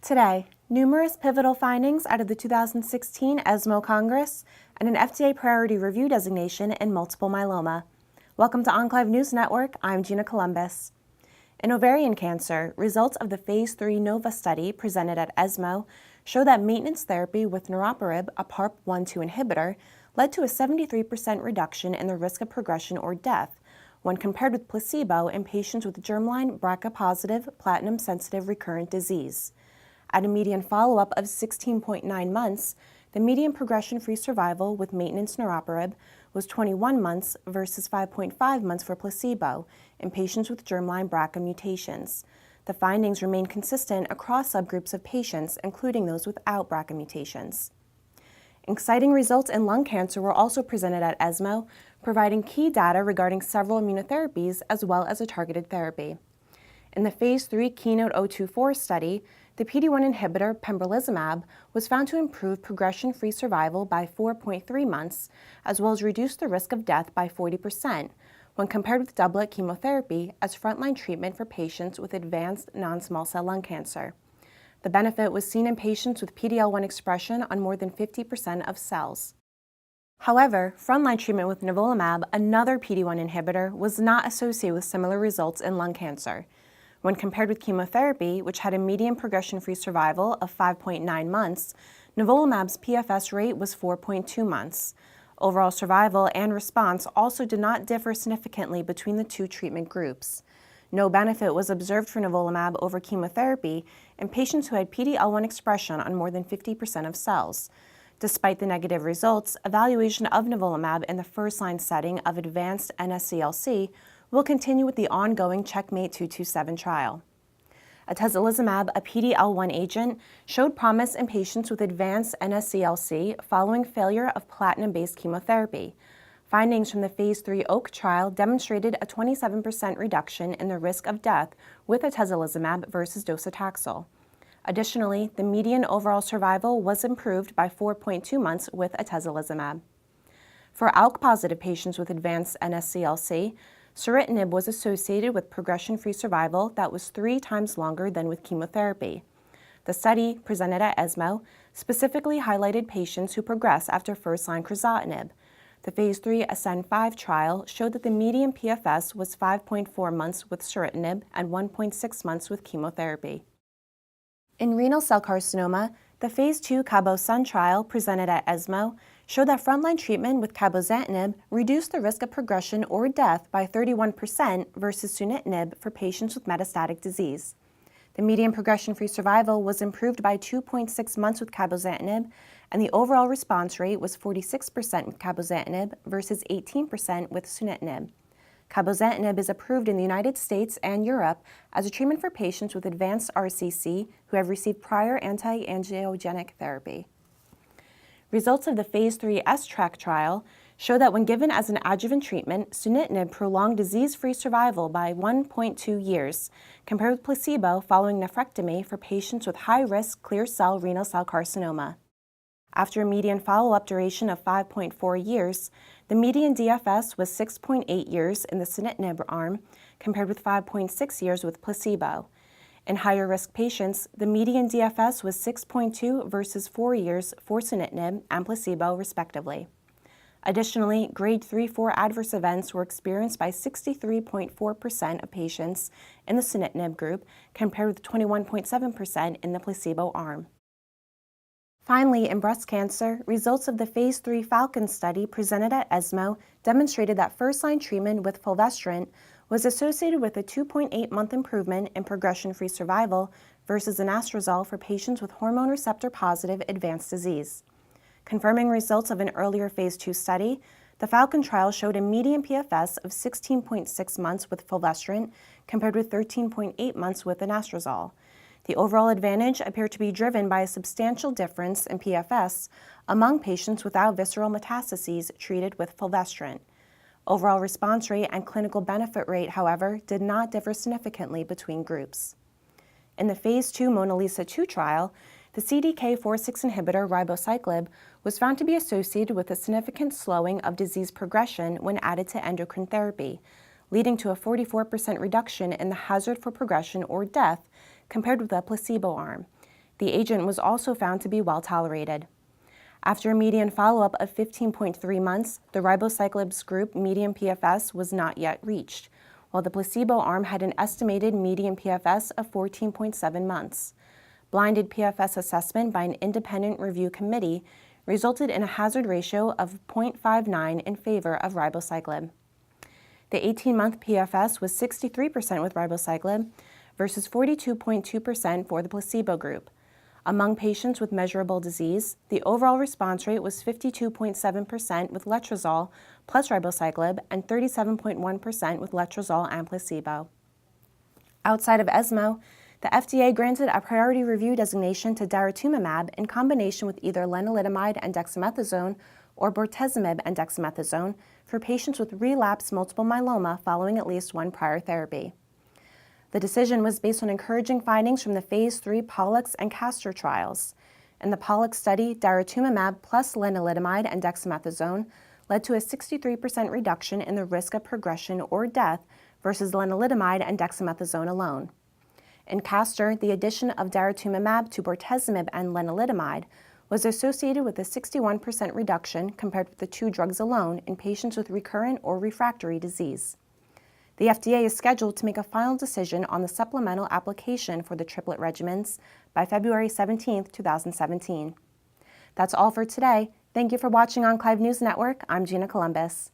Today, numerous pivotal findings out of the 2016 ESMO Congress and an FDA priority review designation in multiple myeloma. Welcome to Enclave News Network. I'm Gina Columbus. In ovarian cancer, results of the Phase 3 NOVA study presented at ESMO show that maintenance therapy with niraparib, a PARP1/2 inhibitor, led to a 73% reduction in the risk of progression or death when compared with placebo in patients with germline BRCA-positive, platinum-sensitive recurrent disease. At a median follow-up of 16.9 months, the median progression-free survival with maintenance niraparib was 21 months versus 5.5 months for placebo in patients with germline BRCA mutations. The findings remain consistent across subgroups of patients, including those without BRCA mutations. Exciting results in lung cancer were also presented at ESMO, providing key data regarding several immunotherapies as well as a targeted therapy. In the Phase 3 KEYNOTE-024 study, the PD-1 inhibitor pembrolizumab was found to improve progression-free survival by 4.3 months, as well as reduce the risk of death by 40% when compared with doublet chemotherapy as frontline treatment for patients with advanced non-small cell lung cancer. The benefit was seen in patients with PD-L1 expression on more than 50% of cells. However, frontline treatment with nivolumab, another PD-1 inhibitor, was not associated with similar results in lung cancer. When compared with chemotherapy, which had a median progression-free survival of 5.9 months, nivolumab's PFS rate was 4.2 months. Overall survival and response also did not differ significantly between the two treatment groups. No benefit was observed for nivolumab over chemotherapy in patients who had PD-L1 expression on more than 50% of cells. Despite the negative results, evaluation of nivolumab in the first-line setting of advanced NSCLC will continue with the ongoing CheckMate 227 trial. Atezolizumab, a PD-L1 agent, showed promise in patients with advanced NSCLC following failure of platinum-based chemotherapy. Findings from the Phase 3 OAK trial demonstrated a 27% reduction in the risk of death with atezolizumab versus docetaxel. Additionally, the median overall survival was improved by 4.2 months with atezolizumab. For ALK-positive patients with advanced NSCLC, sunitinib was associated with progression-free survival that was 3 times longer than with chemotherapy. The study, presented at ESMO, specifically highlighted patients who progress after first-line crizotinib. The Phase 3 ASCEND-5 trial showed that the median PFS was 5.4 months with sunitinib and 1.6 months with chemotherapy. In renal cell carcinoma, the Phase 2 CABO-SUN trial, presented at ESMO, showed that frontline treatment with cabozantinib reduced the risk of progression or death by 31% versus sunitinib for patients with metastatic disease. The median progression-free survival was improved by 2.6 months with cabozantinib, and the overall response rate was 46% with cabozantinib versus 18% with sunitinib. Cabozantinib is approved in the United States and Europe as a treatment for patients with advanced RCC who have received prior anti-angiogenic therapy. Results of the Phase 3 STRAC trial show that when given as an adjuvant treatment, sunitinib prolonged disease-free survival by 1.2 years, compared with placebo following nephrectomy for patients with high-risk clear cell renal cell carcinoma. After a median follow-up duration of 5.4 years, the median DFS was 6.8 years in the sunitinib arm, compared with 5.6 years with placebo. In higher-risk patients, the median DFS was 6.2 versus 4 years for sunitinib and placebo, respectively. Additionally, grade 3-4 adverse events were experienced by 63.4% of patients in the sunitinib group, compared with 21.7% in the placebo arm. Finally, in breast cancer, results of the Phase 3 FALCON study presented at ESMO demonstrated that first-line treatment with fulvestrant was associated with a 2.8-month improvement in progression-free survival versus anastrozole for patients with hormone receptor-positive advanced disease. Confirming results of an earlier Phase 2 study, the FALCON trial showed a median PFS of 16.6 months with fulvestrant compared with 13.8 months with anastrozole. The overall advantage appeared to be driven by a substantial difference in PFS among patients without visceral metastases treated with fulvestrant. Overall response rate and clinical benefit rate, however, did not differ significantly between groups. In the Phase 2 MONALEESA-2 trial, the CDK4/6 inhibitor ribociclib was found to be associated with a significant slowing of disease progression when added to endocrine therapy, leading to a 44% reduction in the hazard for progression or death compared with the placebo arm. The agent was also found to be well tolerated. After a median follow-up of 15.3 months, the ribociclib's group median PFS was not yet reached, while the placebo arm had an estimated median PFS of 14.7 months. Blinded PFS assessment by an independent review committee resulted in a hazard ratio of 0.59 in favor of ribociclib. The 18-month PFS was 63% with ribociclib versus 42.2% for the placebo group. Among patients with measurable disease, the overall response rate was 52.7% with letrozole plus ribociclib and 37.1% with letrozole and placebo. Outside of ESMO, the FDA granted a priority review designation to daratumumab in combination with either lenalidomide and dexamethasone or bortezomib and dexamethasone for patients with relapsed multiple myeloma following at least one prior therapy. The decision was based on encouraging findings from the Phase 3 POLLUX and CASTOR trials. In the POLLUX study, daratumumab plus lenalidomide and dexamethasone led to a 63% reduction in the risk of progression or death versus lenalidomide and dexamethasone alone. In CASTOR, the addition of daratumumab to bortezomib and lenalidomide was associated with a 61% reduction compared with the two drugs alone in patients with recurrent or refractory disease. The FDA is scheduled to make a final decision on the supplemental application for the triplet regimens by February 17, 2017. That's all for today. Thank you for watching Enclave News Network. I'm Gina Columbus.